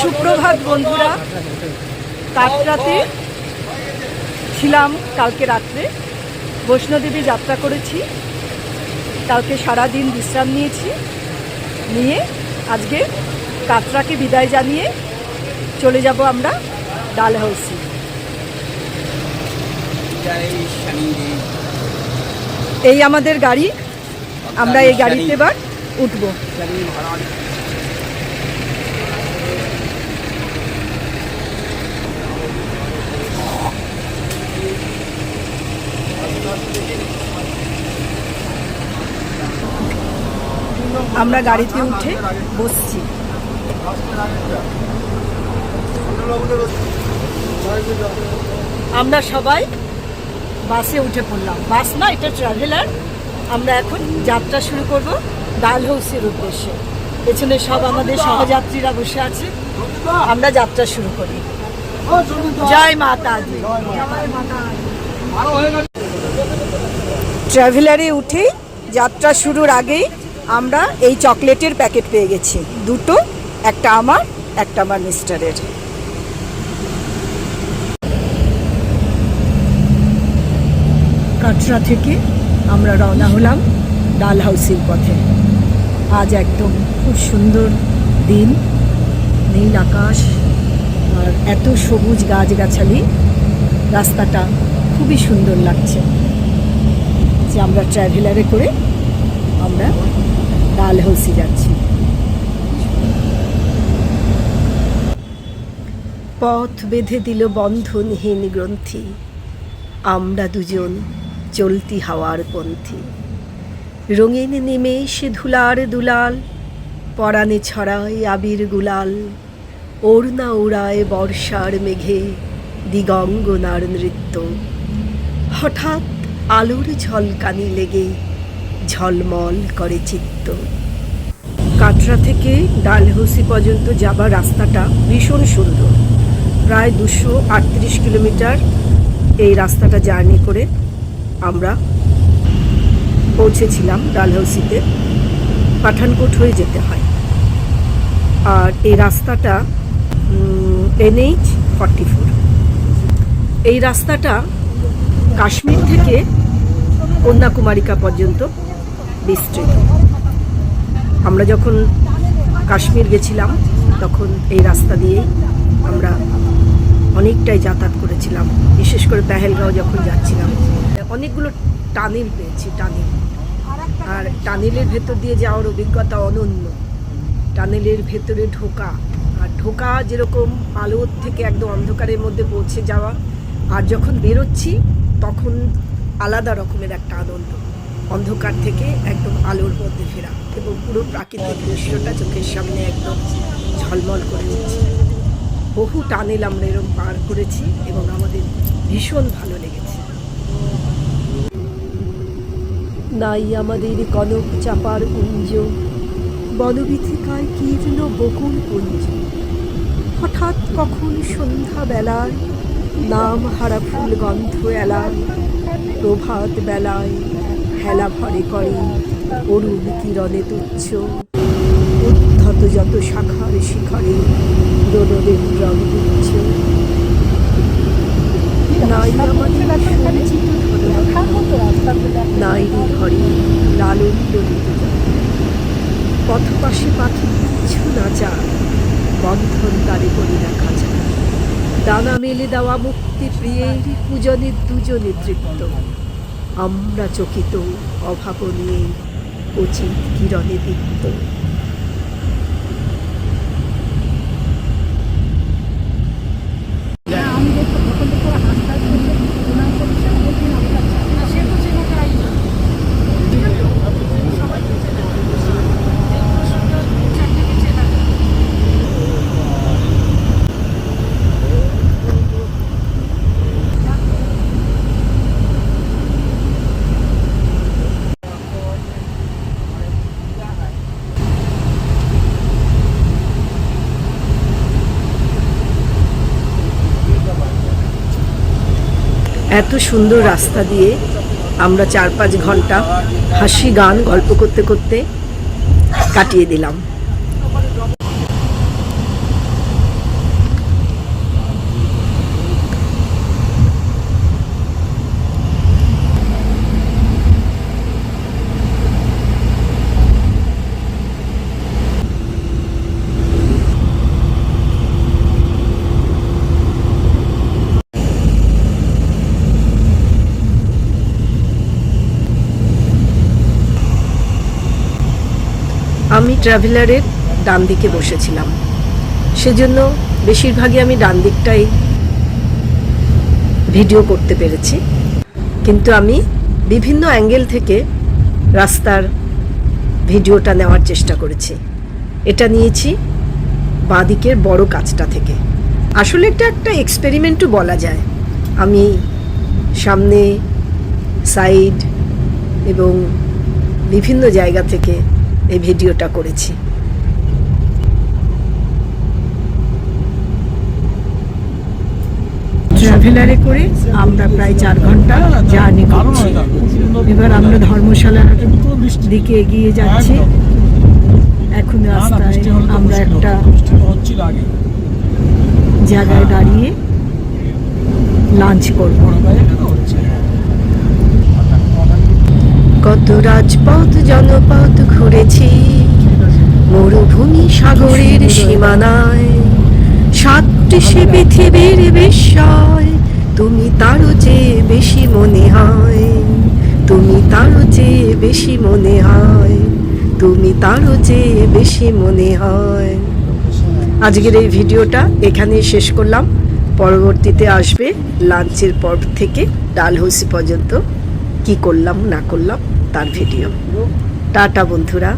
সুপ্রভাত বন্ধুরা, কাটরাতে ছিলাম। কালকে রাত্রে বৈষ্ণোদেবী যাত্রা করেছি। কালকে সারাদিন বিশ্রাম নিয়ে আজকে কাটরাকে বিদায় জানিয়ে চলে যাব আমরা ডালহৌসি। এই আমাদের গাড়ি, আমরা এই গাড়িতে এবার উঠব। আমরা গাড়িতে উঠে বসছি। আমরা সবাই বাসে উঠে পড়লাম। বাস না, এটা ট্রাভেলার। আমরা এখন যাত্রা শুরু করব ডালহৌসির উদ্দেশ্যে। পেছনে সব আমাদের সহযাত্রীরা বসে আছে। আমরা যাত্রা শুরু করি। জয় মাতা দি। ট্রাভেলারে উঠে যাত্রা শুরুর আগেই আমরা এই চকলেটের প্যাকেট পেয়ে গেছি, দুটো, একটা আমার মিস্টারের। কাটরা থেকে আমরা রওনা হলাম ডালহৌসির পথে। আজ একদম খুব সুন্দর দিন, নীল আকাশ আর এত সবুজ গাছগাছালি, রাস্তাটা খুবই সুন্দর লাগছে। যে আমরা ট্রাভেলারে করে আমরা ডালহৌসি যাচ্ছি। পথ বেঁধে দিল বন্ধনহীন গ্রন্থি, আমরা দুজন চলতি হাওয়ার পন্থী। রঙিন নিমেষে ধুলার দুলাল, পরাণে ছড়ায় আবির গুলাল। ওড়না উড়ায় বর্ষার মেঘে দিগঙ্গনার নৃত্য। হঠাৎ আলোর ঝলকানি লেগে ঝলমল করে চিত্ত। কাটরা থেকে ডালহৌসি পর্যন্ত যাবার রাস্তাটা ভীষণ সুন্দর। প্রায় 238 কিলোমিটার এই রাস্তাটা জার্নি করে আমরা পৌঁছেছিলাম ডালহৌসিতে। পাঠানকোট হয়ে যেতে হয়। আর এই রাস্তাটা NH 44। এই রাস্তাটা কাশ্মীর থেকে কন্যাকুমারিকা পর্যন্ত বিস্তৃত। আমরা যখন কাশ্মীর গেছিলাম তখন এই রাস্তা দিয়েই আমরা অনেকটাই যাতায়াত করেছিলাম। বিশেষ করে পেহেলগাঁও যখন যাচ্ছিলাম, অনেকগুলো টানেল পেয়েছি। আর টানেলের ভেতর দিয়ে যাওয়ার অভিজ্ঞতা অনন্য। টানেলের ভেতরে ঢোকা যেরকম আলোর থেকে একদম অন্ধকারের মধ্যে পৌঁছে যাওয়া, আর যখন বেরোচ্ছি তখন আলাদা রকমের একটা আনন্দ। অন্ধকার থেকে একদম আলোর মধ্যে ফেরা এবং পুরো প্রাকৃতিক দৃশ্যটা চোখের সামনে একদম ঝলমল করে উঠছে। বহু টানেল আমরা এরকম পার করেছি এবং আমাদের ভীষণ ভালো লেগেছে। নাই আমাদের কনক চাপার কুঞ্জ, বনবিথিকায় কীর্ণ বকুল পুঞ্জ। হঠাৎ কখন সন্ধ্যা বেলায় নাম হারা ফুল গন্ধ এলায়। প্রভাত বেলায় হেলা ভরে করে অরুণ কিরণে তুচ্ছ। উদ্ধত যত শাখার শিখরে রোদের রং দিচ্ছ। নাই আমাদের সঞ্চিত নাই ঘরে লালন ললিত। পথপাশে পাখি কিচ্ছু নাচা, বন্ধন তারে করি রাখা যায়। দানা মেলে দেওয়া মুক্তি প্রিয়ের পূজনের দুজনে তৃপ্ত। আমরা চকিত অভাবনীয় উচিত কিরণে দীপ্ত। এত সুন্দর রাস্তা দিয়ে আমরা 4-5 ঘন্টা হাসি গান গল্প করতে করতে কাটিয়ে দিলাম। ট্রাভেলারের ডান দিকে বসেছিলাম, সেজন্য বেশিরভাগই আমি ডান দিকটাই ভিডিও করতে পেরেছি। কিন্তু আমি বিভিন্ন অ্যাঙ্গেল থেকে রাস্তার ভিডিওটা নেওয়ার চেষ্টা করেছি। এটা নিয়েছি বাঁ দিকের বড় কাজটা থেকে। আসলে এটা একটা এক্সপেরিমেন্টও বলা যায়। আমি সামনে, সাইড এবং বিভিন্ন জায়গা থেকে এই ভিডিওটা করেছি। ট্রাভেলারে করে আমরা প্রায় 4 ঘন্টা জার্নি করছি। এবার আমরা ধর্মশালার দিকে এগিয়ে যাচ্ছি। এখন রাস্তায় আমরা একটা জায়গায় দাঁড়িয়ে লাঞ্চ করব। কত রাজপথ জনপথ ঘুরেছি, মরুভূমি সাগরের সীমানায়, সাতটি সে পৃথিবীর বিস্ময়, তুমি তারও চেয়ে বেশি মনে হয়, তুমি তারও চেয়ে বেশি মনে হয়, তুমি তারও চেয়ে বেশি মনে হয়। আজকের এই ভিডিওটা এখানেই শেষ করলাম। পরবর্তীতে আসবে লাঞ্চের পর্ব থেকে ডালহৌসি পর্যন্ত কি করলাম না করলাম তার ভিডিও। টাটা বন্ধুরা।